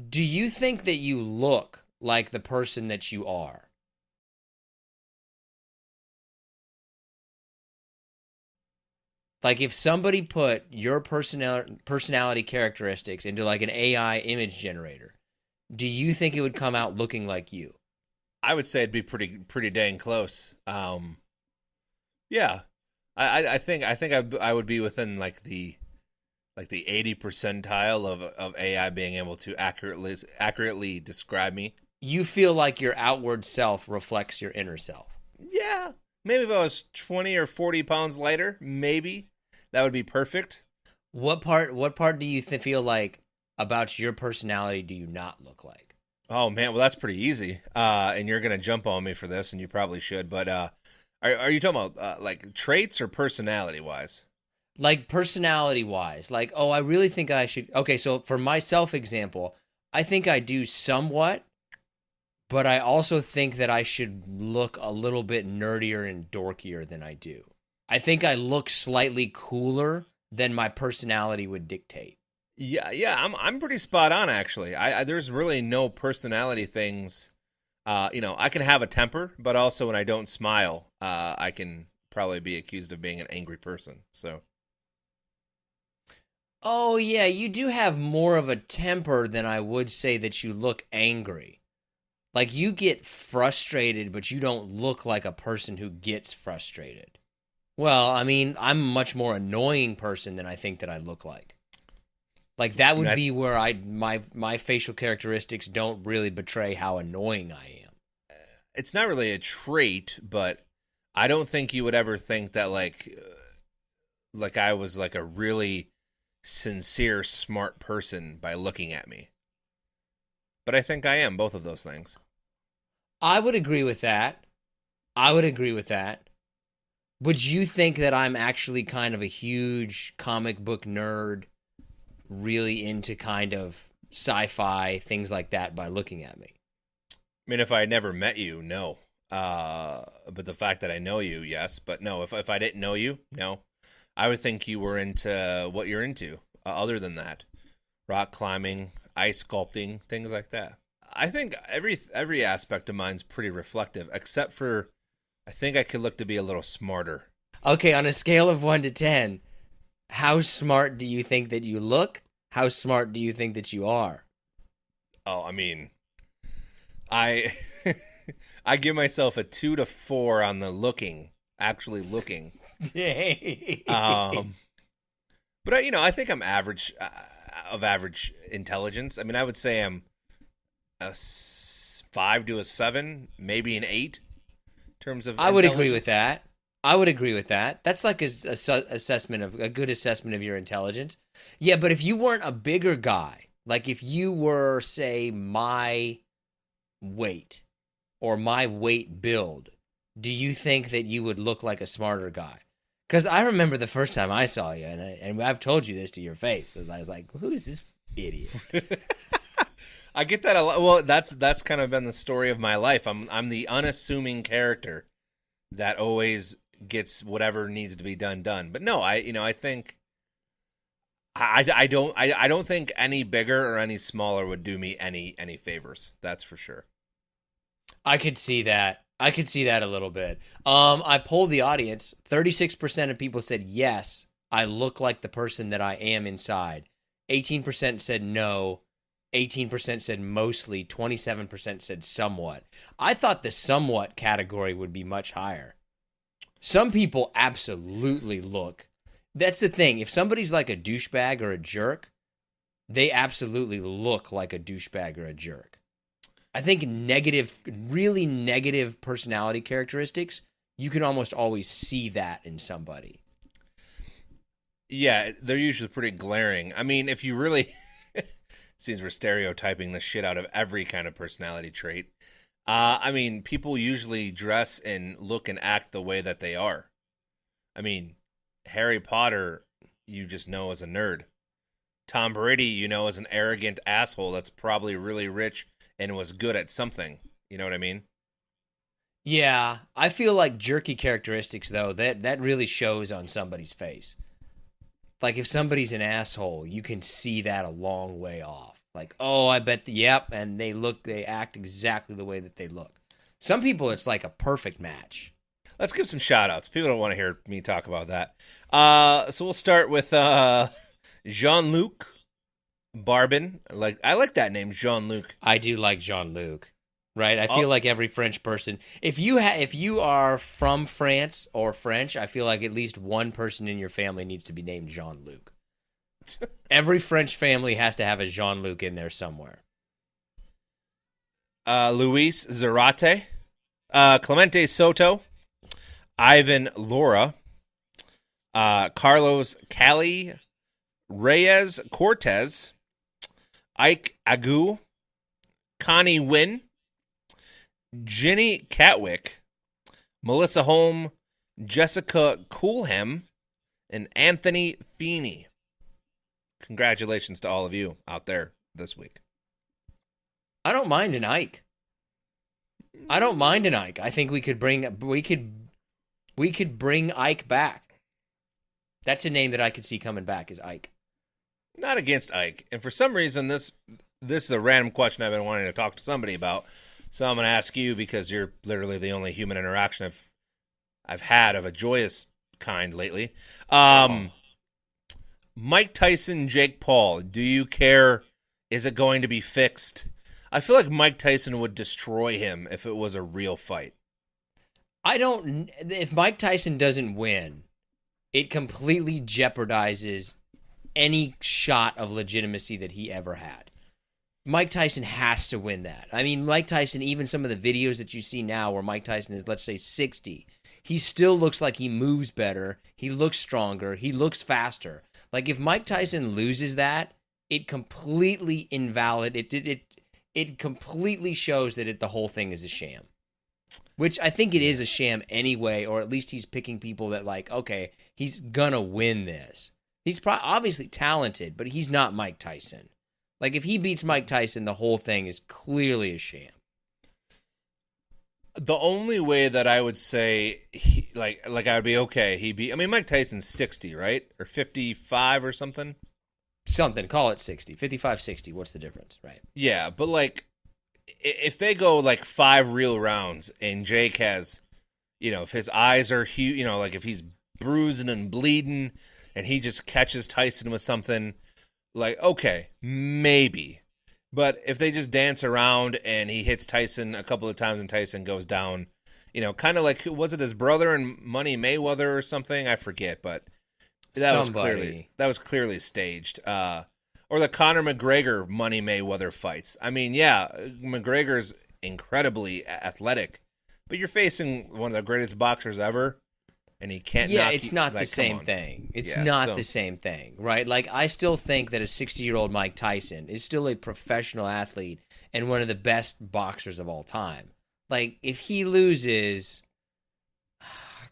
Do you think that you look like the person that you are? Like if somebody put your personality characteristics into like an AI image generator, do you think it would come out looking like you? I would say it'd be pretty dang close. Yeah, I would be within like the 80 percentile of AI being able to accurately describe me. You feel like your outward self reflects your inner self. Yeah, maybe if I was 20 or 40 pounds lighter, maybe that would be perfect. What part do you feel like about your personality do you not look like? Oh man, well that's pretty easy. And you're gonna jump on me for this, and you probably should. But are you talking about like traits or personality wise? Like personality wise, like, oh, I really think I should. Okay, so for myself example, I think I do somewhat, but I also think that I should look a little bit nerdier and dorkier than I do. I think I look slightly cooler than my personality would dictate. Yeah, yeah, I'm pretty spot on actually. I there's really no personality things. I can have a temper, but also when I don't smile, I can probably be accused of being an angry person. So Oh, yeah, you do have more of a temper than I would say that you look angry. Like you get frustrated, but you don't look like a person who gets frustrated. Well, I mean, I'm a much more annoying person than I think that I look like. Like that I mean, would be where my facial characteristics don't really betray how annoying I am. it's not really a trait, but I don't think you would ever think that like I was like a really sincere, smart person by looking at me. But I think I am both of those things. I would agree with that. I would agree with that. Would you think that I'm actually kind of a huge comic book nerd, really into kind of sci-fi things like that by looking at me? I mean, if I had never met you, no. But the fact that I know you, yes. But no, if I didn't know you, no. I would think you were into what you're into. Other than that, rock climbing, ice sculpting, things like that. I think every aspect of mine's pretty reflective, except for I think I could look to be a little smarter. Okay, on a scale of 1 to 10, how smart do you think that you look? How smart do you think that you are? Oh, I mean, I I give myself a 2 to 4 on the looking, actually looking. Um, but I think I'm average of average intelligence. I mean, I would say I'm a 5 to a 7, maybe an 8 in terms of I would agree with intelligence. that. I would agree with that. That's like assessment of a good assessment of your intelligence. Yeah, but if you weren't a bigger guy, like if you were, say, my weight or my weight build, do you think that you would look like a smarter guy? Because I remember the first time I saw you, and I've told you this to your face. I was like, "Who is this idiot?" I get that a lot. Well, that's kind of been the story of my life. I'm the unassuming character that always gets whatever needs to be done. But no, I think I don't think any bigger or any smaller would do me any favors. That's for sure. I could see that. I could see that a little bit. I polled the audience. 36% of people said yes, I look like the person that I am inside. 18% said no. 18% said mostly. 27% said somewhat. I thought the somewhat category would be much higher. Some people absolutely look. That's the thing. If somebody's like a douchebag or a jerk, they absolutely look like a douchebag or a jerk. I think negative, really negative personality characteristics, you can almost always see that in somebody. Yeah, they're usually pretty glaring. I mean, if you really seems we're stereotyping the shit out of every kind of personality trait. I mean, people usually dress and look and act the way that they are. I mean, Harry Potter, you just know as a nerd. Tom Brady, as an arrogant asshole that's probably really rich and was good at something. You know what I mean? Yeah, I feel like jerky characteristics though, that really shows on somebody's face. Like if somebody's an asshole, you can see that a long way off. Like, oh, I bet yep, and they act exactly the way that they look. Some people, it's like a perfect match. Let's give some shout outs. People don't want to hear me talk about that. So we'll start with Jean-Luc Barbin. I like that name, Jean-Luc. I do like Jean-Luc. Right? I feel like every French person, if you are from France or French, I feel like at least one person in your family needs to be named Jean-Luc. Every French family has to have a Jean-Luc in there somewhere. Luis Zarate, Clemente Soto, Ivan Laura, Carlos Cali, Reyes Cortez, Ike Agu, Connie Wynn, Ginny Catwick, Melissa Holm, Jessica Coolham, and Anthony Feeney. Congratulations to all of you out there this week. I don't mind an Ike. I think we could bring Ike back. That's a name that I could see coming back, is Ike. Not against Ike. And for some reason this is a random question I've been wanting to talk to somebody about. So I'm going to ask you because you're literally the only human interaction I've had of a joyous kind lately. Mike Tyson, Jake Paul, do you care? Is it going to be fixed? I feel like Mike Tyson would destroy him if it was a real fight. If Mike Tyson doesn't win, it completely jeopardizes any shot of legitimacy that he ever had. Mike Tyson has to win that. I mean, Mike Tyson, even some of the videos that you see now where Mike Tyson is, let's say, 60, he still looks like he moves better. He looks stronger. He looks faster. Like, if Mike Tyson loses that, it completely it completely shows that the whole thing is a sham. Which I think it is a sham anyway, or at least he's picking people that, like, okay, he's gonna win this. He's obviously talented, but he's not Mike Tyson. Like, if he beats Mike Tyson, the whole thing is clearly a sham. The only way that I would say, I would be okay, Mike Tyson's 60, right? Or 55 or something? Something, call it 60. 55, 60, what's the difference, right? Yeah, but, if they go, 5 real rounds and Jake has, if his eyes are huge, if he's bruising and bleeding and he just catches Tyson with something, okay, maybe. But if they just dance around and he hits Tyson a couple of times and Tyson goes down, kind of like, was it his brother and Money Mayweather or something? I forget, but that was clearly staged. Or the Conor McGregor Money Mayweather fights. I mean, yeah, McGregor's incredibly athletic, but you're facing one of the greatest boxers ever. And he can't. Yeah, it's not the same thing. It's not the same thing, right? Like, I still think that a 60-year-old Mike Tyson is still a professional athlete and one of the best boxers of all time. Like, if he loses,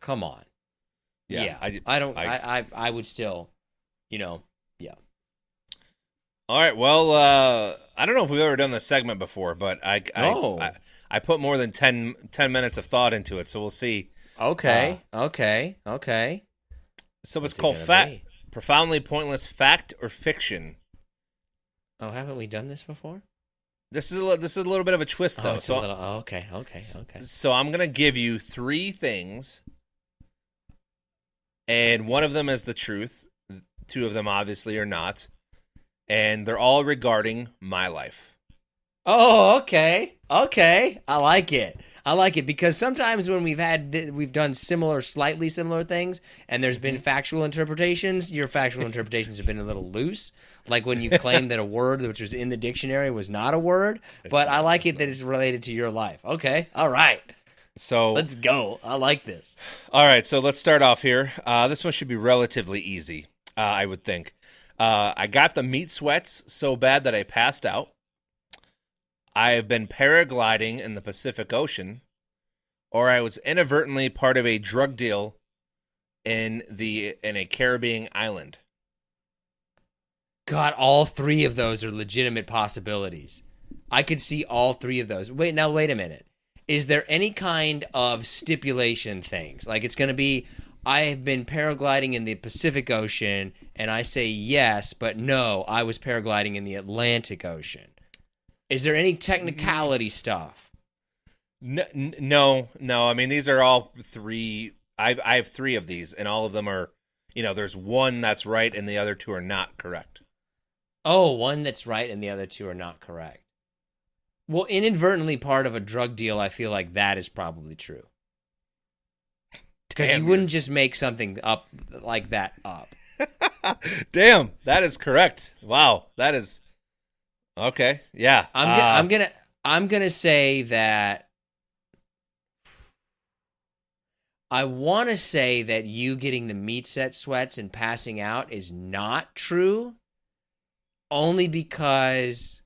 come on. Yeah, I would still, yeah. All right. Well, I don't know if we've ever done this segment before, but I put more than 10 minutes of thought into it, so we'll see. Okay. So it's called Profoundly Pointless Fact or Fiction. Oh, haven't we done this before? This is a little bit of a twist, though. Okay. So I'm gonna give you 3 things, and one of them is the truth. 2 of them obviously are not, and they're all regarding my life. Oh, okay. I like it because sometimes when we've done slightly similar things, and there's been factual interpretations, your factual interpretations have been a little loose. Like when you claimed that a word which was in the dictionary was not a word, but I like it that it's related to your life. Okay, all right. So let's go. I like this. All right, so let's start off here. This one should be relatively easy, I would think. I got the meat sweats so bad that I passed out. I have been paragliding in the Pacific Ocean, or I was inadvertently part of a drug deal in a Caribbean island. God, all 3 of those are legitimate possibilities. I could see all 3 of those. Wait a minute. Is there any kind of stipulation things? Like, it's going to be, I have been paragliding in the Pacific Ocean, and I say yes, but no, I was paragliding in the Atlantic Ocean. Is there any technicality stuff? No. I mean, these are all three. I have three of these, and all of them are, there's one that's right, and the other two are not correct. Oh, one that's right, and the other two are not correct. Well, inadvertently part of a drug deal, I feel like that is probably true. Because you wouldn't just make something up like that up. Damn, that is correct. Wow, that is okay. Yeah, I'm gonna say that. I want to say that you getting the meat set sweats and passing out is not true, only because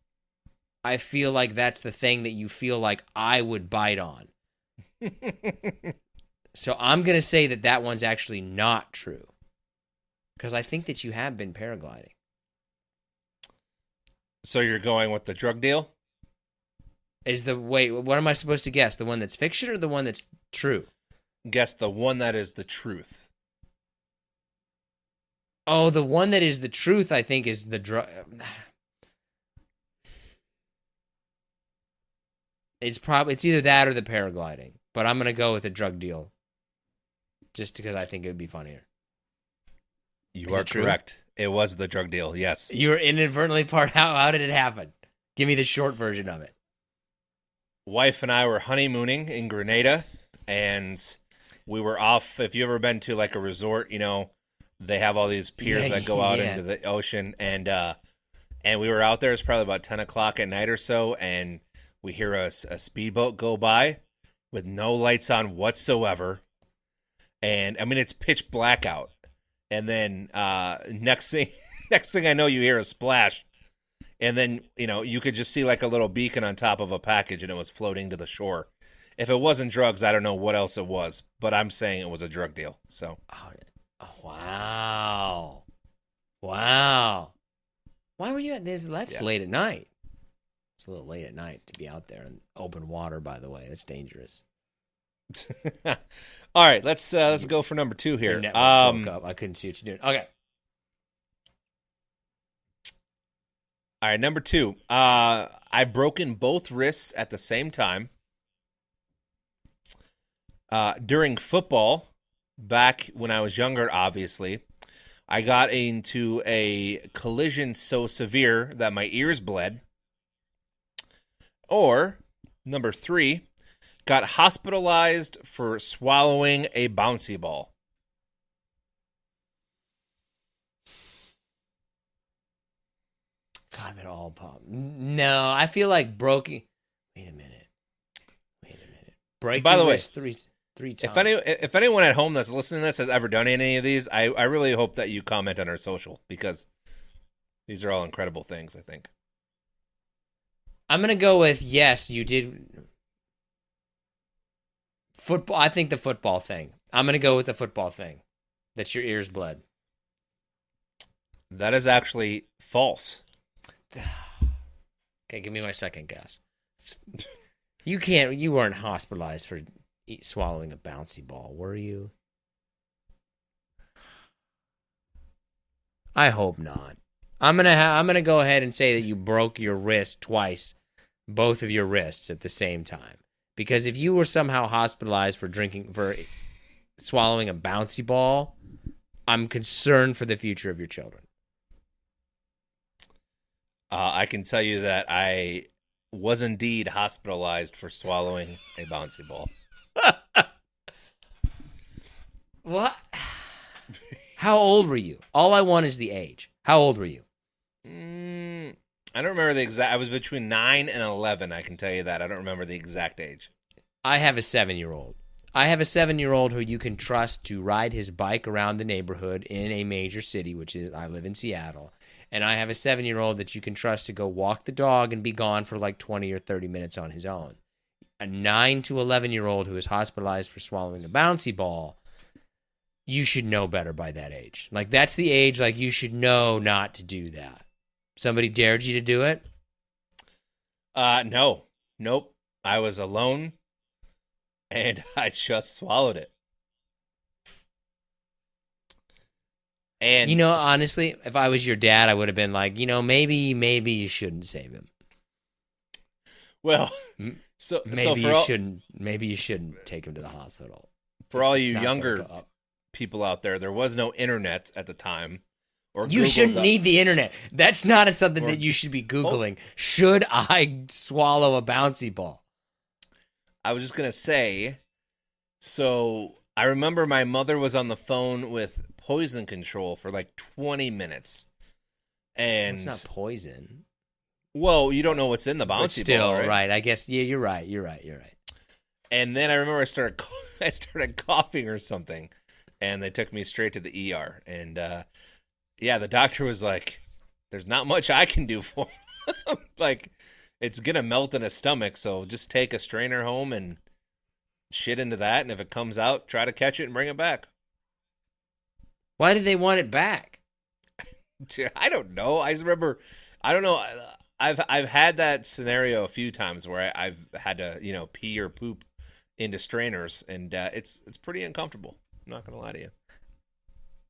I feel like that's the thing that you feel like I would bite on. So I'm going to say that that one's actually not true, because I think that you have been paragliding. So you're going with the drug deal? Wait, what am I supposed to guess? The one that's fiction or the one that's true? Guess the one that is the truth. Oh, the one that is the truth, I think, is the drug. It's either that or the paragliding, but I'm going to go with the drug deal. Just because I think it would be funnier. You are correct. It was the drug deal, yes. You were inadvertently part. How did it happen? Give me the short version of it. Wife and I were honeymooning in Grenada, and we were off. If you've ever been to like a resort, they have all these piers that go out into the ocean, and we were out there. It's probably about 10 o'clock at night or so, and we hear a speedboat go by with no lights on whatsoever. And I mean, it's pitch black out. And then next thing I know, you hear a splash. And then, you could just see like a little beacon on top of a package, and it was floating to the shore. If it wasn't drugs, I don't know what else it was, but I'm saying it was a drug deal. So. Oh, wow. Why were you at this? That's late at night. It's a little late at night to be out there in open water, by the way. That's dangerous. All right, let's go for number 2 here. Broke up. I couldn't see what you're doing. Okay. All right, number 2. I've broken both wrists at the same time. During football, back when I was younger, obviously, I got into a collision so severe that my ears bled. Or, number 3, got hospitalized for swallowing a bouncy ball. God, they're all pop. No, I feel like broken. Wait a minute. Breaking By the way, three times. If anyone at home that's listening to this has ever done any of these, I really hope that you comment on our social, because these are all incredible things, I think. I'm going to go with yes, you did. Football. I think the football thing. I'm going to go with the football thing. That your ears bled. That is actually false. Okay, give me my second guess. You weren't hospitalized for swallowing a bouncy ball, were you? I hope not. I'm gonna go ahead and say that you broke your wrist twice, both of your wrists at the same time. Because if you were somehow hospitalized for swallowing a bouncy ball, I'm concerned for the future of your children. I can tell you that I was indeed hospitalized for swallowing a bouncy ball. What? How old were you? All I want is the age. How old were you? I don't remember the exact. I was between 9 and 11. I can tell you that. I don't remember the exact age. I have a 7-year-old. I have a 7-year-old who you can trust to ride his bike around the neighborhood in a major city, which is I live in Seattle. And I have a 7-year-old that you can trust to go walk the dog and be gone for like 20 or 30 minutes on his own. A 9 to 11-year-old who is hospitalized for swallowing a bouncy ball, you should know better by that age. Like, that's the age, like, you should know not to do that. Somebody dared you to do it? No. Nope. I was alone, and I just swallowed it. And honestly, if I was your dad, I would have been like, maybe you shouldn't save him. well, Maybe you shouldn't take him to the hospital. For all you younger people out there, there was no internet at the time. Or you shouldn't need the internet. That's not something that you should be Googling. Should I swallow a bouncy ball? I was just going to say, so I remember my mother was on the phone with poison control for like 20 minutes. And it's not poison. Well, you don't know what's in the bouncy ball, right? I guess, yeah, you're right. And then I remember I started coughing or something, and they took me straight to the ER. And yeah, the doctor was like, "There's not much I can do for him. Like, it's gonna melt in his stomach, so just take a strainer home and shit into that, and if it comes out, try to catch it and bring it back." Why did they want it back? I don't know. I just remember. I don't know. I've had that scenario a few times where I've had to pee or poop into strainers, and it's pretty uncomfortable. I'm not gonna lie to you.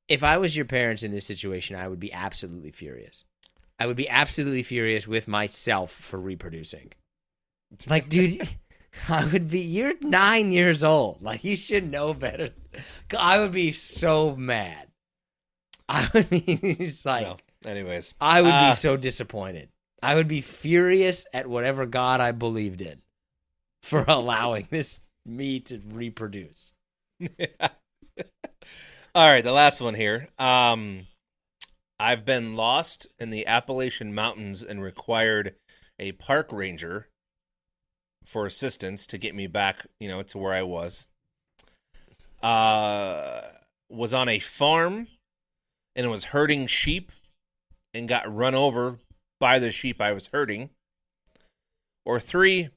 If I was your parents in this situation, I would be absolutely furious. I would be absolutely furious with myself for reproducing. Like, dude, I would be. You're 9 years old. Like, you should know better. I would be so mad. I would be it's like. Well, anyways, I would be so disappointed. I would be furious at whatever God I believed in for allowing me to reproduce. All right, the last one here. I've been lost in the Appalachian Mountains and required a park ranger for assistance to get me back, to where I was. Was on a farm and was herding sheep and got run over by the sheep I was herding. Or 3,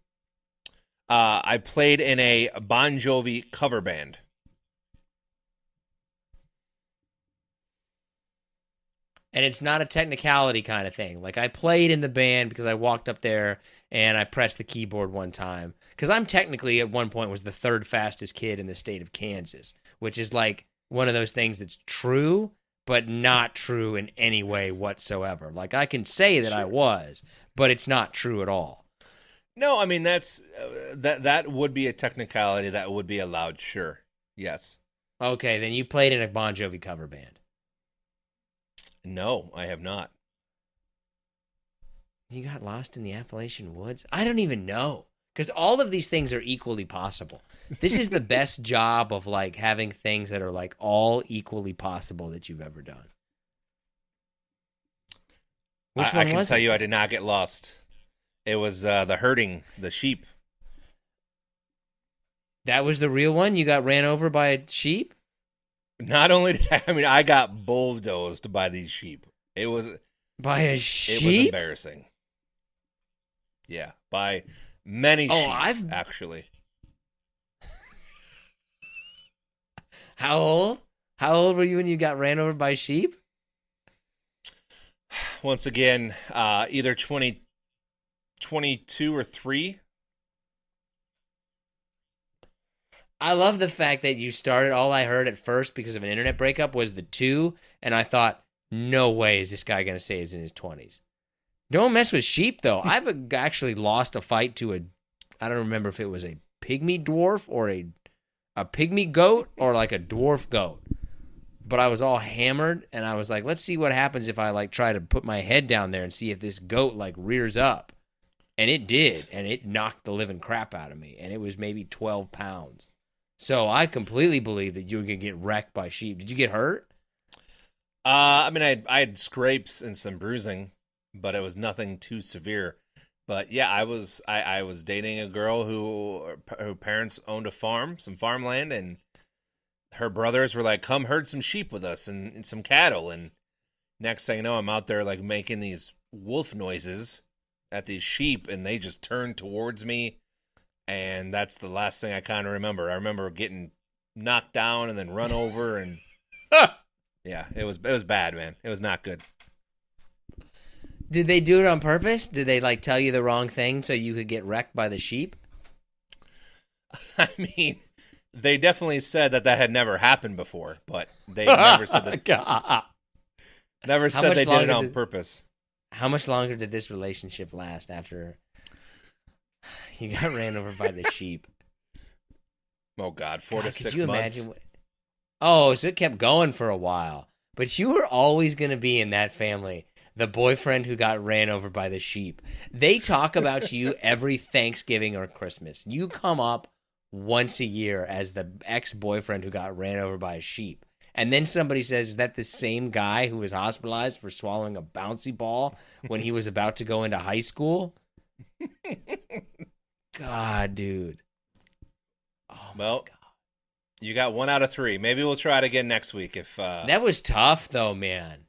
I played in a Bon Jovi cover band. And it's not a technicality kind of thing. Like, I played in the band because I walked up there and I pressed the keyboard one time. Because I'm technically, at one point, was the 3rd fastest kid in the state of Kansas, which is like one of those things that's true, but not true in any way whatsoever. Like, I can say that I was, but it's not true at all. No, I mean, that's that would be a technicality that would be allowed, sure. Yes. Okay, then you played in a Bon Jovi cover band. No, I have not. You got lost in the Appalachian woods? I don't even know. Because all of these things are equally possible. This is the best job of, like, having things that are, like, all equally possible that you've ever done. Which one I can was tell it? you I did not get lost. It was the herding, the sheep. That was the real one? You got ran over by a sheep? Not only did I got bulldozed by these sheep. It was by a sheep. It was embarrassing. Yeah, by many sheep, actually. How old? How old were you when you got ran over by sheep? Once again, either 22 or 3. I love the fact that you started, all I heard at first because of an internet breakup was the 2, and I thought, no way is this guy going to say he's in his 20s. Don't mess with sheep, though. I've actually lost a fight to I don't remember if it was a pygmy dwarf or a pygmy goat or like a dwarf goat. But I was all hammered, and I was like, let's see what happens if I like try to put my head down there and see if this goat like rears up. And it did, and it knocked the living crap out of me, and it was maybe 12 pounds. So I completely believe that you were going to get wrecked by sheep. Did you get hurt? I had scrapes and some bruising, but it was nothing too severe. But yeah, I was dating a girl who parents owned a farm, some farmland, and her brothers were like, come herd some sheep with us and some cattle. And next thing you know, I'm out there like making these wolf noises at these sheep, and they just turned towards me. And that's the last thing I kind of remember. I remember getting knocked down and then run over, and yeah, it was bad, man. It was not good. Did they do it on purpose? Did they like tell you the wrong thing so you could get wrecked by the sheep? I mean, they definitely said that had never happened before, but they never said that. Never How said much they did it longer on did- purpose. How much longer did this relationship last after you got ran over by the sheep? Oh God, 4 to God, 6 could you months. imagine? Oh, so it kept going for a while. But you were always going to be in that family, the boyfriend who got ran over by the sheep. They talk about you every Thanksgiving or Christmas. You come up once a year as the ex-boyfriend who got ran over by a sheep. And then somebody says, is that the same guy who was hospitalized for swallowing a bouncy ball when he was about to go into high school? God, dude. Oh, my Well, God. you got 1 out of 3. Maybe we'll try it again next week if. That was tough, though, man.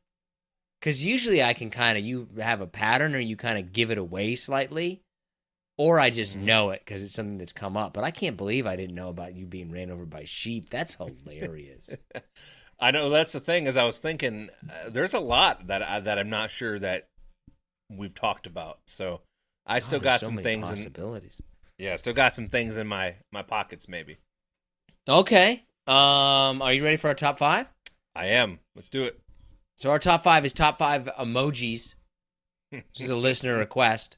Because usually I can kind of, you have a pattern or you kind of give it away slightly. Or I just know it because it's something that's come up. But I can't believe I didn't know about you being ran over by sheep. That's hilarious. I know that's the thing. As I was thinking, there's a lot that I'm not sure that we've talked about. So I still got so some many things. possibilities. Still got some things in my pockets. Maybe. Okay. Are you ready for our top 5? I am. Let's do it. So our top 5 is top 5 emojis. This is a listener request.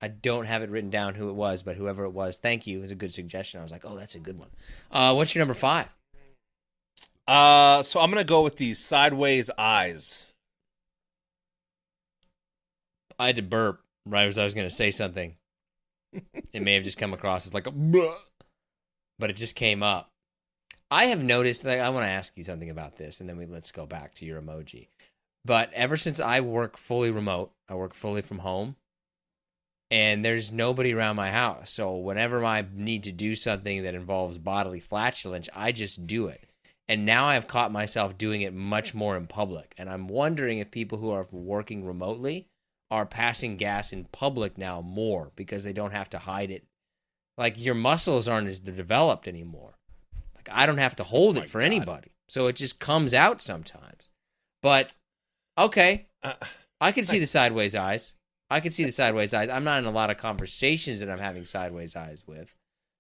I don't have it written down who it was, but whoever it was, thank you. It was a good suggestion. I was like, oh, that's a good one. What's your number 5? So I'm gonna go with the sideways eyes. I had to burp right as I was going to say something. It may have just come across as like a bleh, but it just came up. I have noticed that I want to ask you something about this, and then let's go back to your emoji. But ever since I work fully remote, I work fully from home, and there's nobody around my house. So whenever I need to do something that involves bodily flatulence, I just do it. And now I've caught myself doing it much more in public. And I'm wondering if people who are working remotely are passing gas in public now more because they don't have to hide it. Like your muscles aren't as developed anymore. Like I don't have to hold it for anybody. So it just comes out sometimes. But okay, I can see the sideways eyes. I can see the sideways eyes. I'm not in a lot of conversations that I'm having sideways eyes with,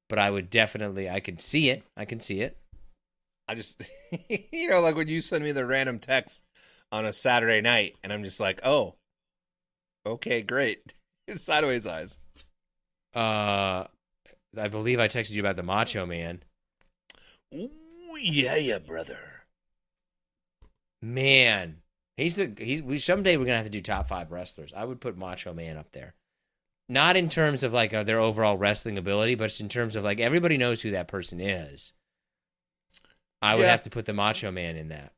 but I would definitely, I could see it. I can see it. I just, like when you send me the random text on a Saturday night, and I'm just like, oh, okay, great. Sideways eyes. I believe I texted you about the Macho Man. Ooh, yeah, brother. Man, someday we're gonna have to do top 5 wrestlers. I would put Macho Man up there, not in terms of like their overall wrestling ability, but just in terms of like everybody knows who that person is. I would have to put the Macho Man in that.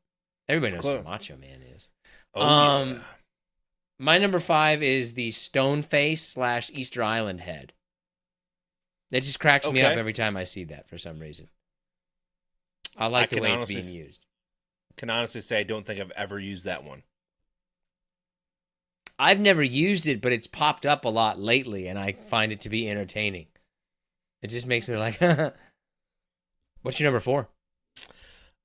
Everybody knows who the Macho Man is. Oh, yeah. My number 5 is the Stone Face / Easter Island head. It just cracks me up every time I see that for some reason. I like the way it's being used. Can honestly say I don't think I've ever used that one. I've never used it, but it's popped up a lot lately, and I find it to be entertaining. It just makes me like, what's your number 4?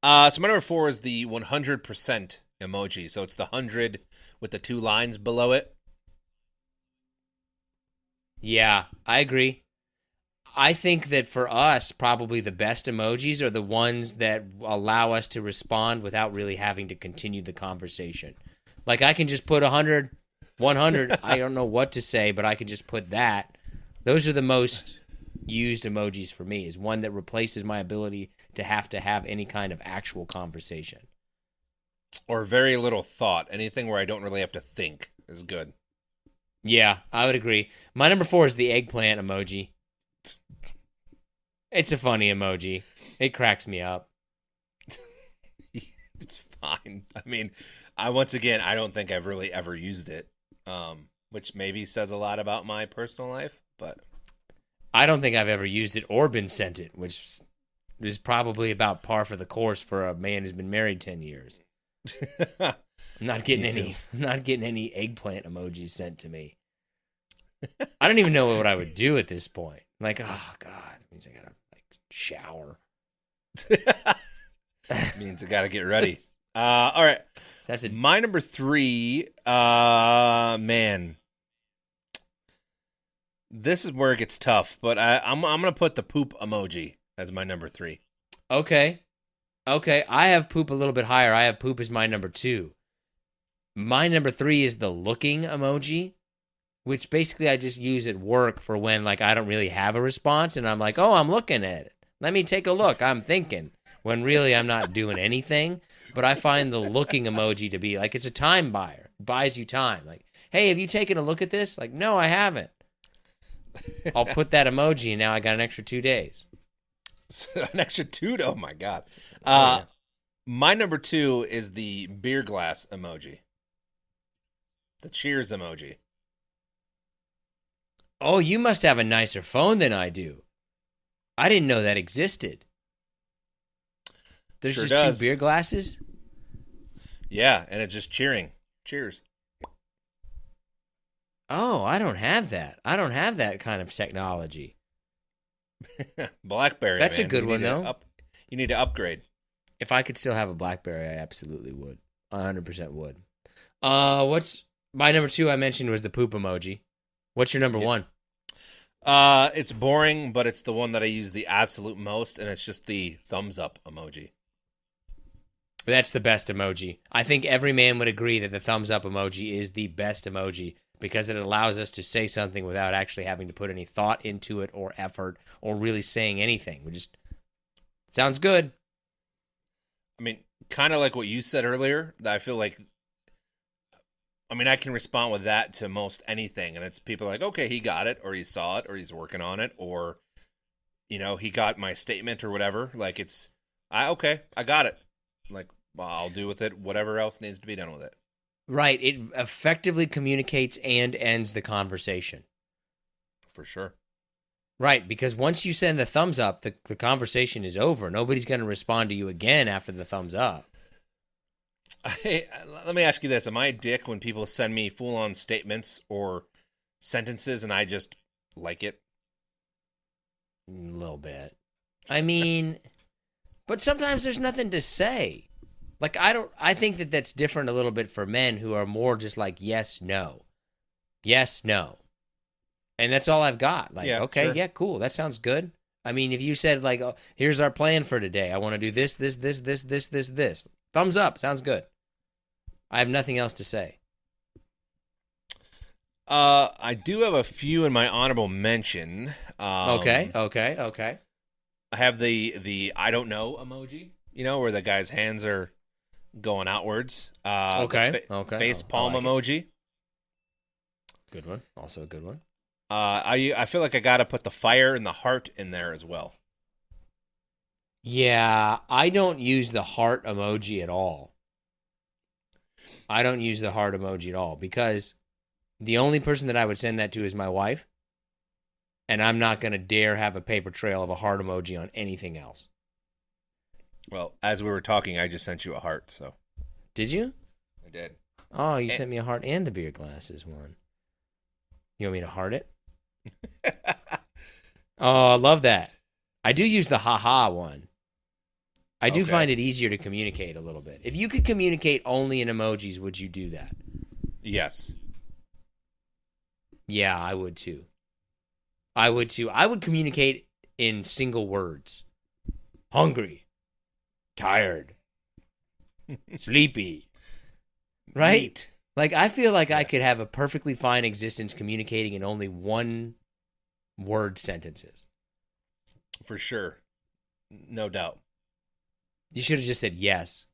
So my number 4 is the 100% emoji. So it's the 100 with the 2 lines below it. Yeah, I agree. I think that for us, probably the best emojis are the ones that allow us to respond without really having to continue the conversation. Like I can just put 100. I don't know what to say, but I can just put that. Those are the most used emojis for me, is one that replaces my ability to have any kind of actual conversation. Or very little thought. Anything where I don't really have to think is good. Yeah, I would agree. My number 4 is the eggplant emoji. It's a funny emoji. It cracks me up. It's fine. I mean, I don't think I've really ever used it, which maybe says a lot about my personal life, but I don't think I've ever used it or been sent it, which is probably about par for the course for a man who's been married 10 years. I'm not getting any eggplant emojis sent to me. I don't even know what I would do at this point. Like, oh God, it means I gotta shower. Means I gotta get ready. All right. So that's my number 3. Man, this is where it gets tough. But I'm gonna put the poop emoji as my number 3. Okay. I have poop a little bit higher. I have poop as my number 2. My number 3 is the looking emoji, which basically I just use at work for when like I don't really have a response and I'm like, oh, I'm looking at it. Let me take a look. I'm thinking. When really I'm not doing anything. But I find the looking emoji to be like, it's a time buyer. It buys you time. Like, hey, have you taken a look at this? Like, no, I haven't. I'll put that emoji and now I got an extra 2 days. An extra 2? Oh my God. Yeah. My number 2 is the beer glass emoji. The cheers emoji. Oh, you must have a nicer phone than I do. I didn't know that existed. There's Sure just does. 2 beer glasses? Yeah, and it's just cheering. Cheers. Oh, I don't have that. I don't have that kind of technology. BlackBerry. That's a man. good one, though. You need to upgrade. If I could still have a BlackBerry, I absolutely would. 100% would. What's my number 2 I mentioned was the poop emoji. What's your number 1? It's boring, but it's the one that I use the absolute most, and it's just the thumbs up emoji. That's the best emoji. I think every man would agree that the thumbs up emoji is the best emoji because it allows us to say something without actually having to put any thought into it or effort or really saying anything. We just sounds good. I mean, kind of like what you said earlier, that I feel like, I mean, I can respond with that to most anything, and it's people like, okay, he got it, or he saw it, or he's working on it, or, you know, he got my statement or whatever. Like, okay, I got it. Like, well, I'll do with it whatever else needs to be done with it. Right. It effectively communicates and ends the conversation. For sure. Right, because once you send the thumbs up, the conversation is over. Nobody's going to respond to you again after the thumbs up. Hey, let me ask you this. Am I a dick when people send me full-on statements or sentences and I just like it? A little bit. I mean, but sometimes there's nothing to say. Like, I think that that's different a little bit for men who are more just like, yes, no. Yes, no. And that's all I've got. Like, Yeah, okay, sure. yeah, cool. That sounds good. I mean, if you said, like, oh, here's our plan for today. I want to do this. Thumbs up. Sounds good. I have nothing else to say. I do have a few in my honorable mention. Okay. I have the I don't know emoji, you know, where the guy's hands are going outwards. Okay. Face palm I like emoji. Good one. Also a good one. I feel like I got to put the fire and the heart in there as well. Yeah, I don't use the heart emoji at all. Because the only person that I would send that to is my wife, and I'm not going to dare have a paper trail of a heart emoji on anything else. Well, as we were talking, I just sent you a heart, so. Did you? I did. Oh, you sent me a heart and the beer glasses one. You want me to heart it? Oh, I love that. I do use the haha one. I do find it easier to communicate a little bit. If you could communicate only in emojis, would you do that? Yes. Yeah, I would too. I would communicate in single words. Hungry. Tired. Sleepy. Right? Neat. Like, I feel like I could have a perfectly fine existence communicating in only one word sentences. For sure. No doubt. You should have just said yes.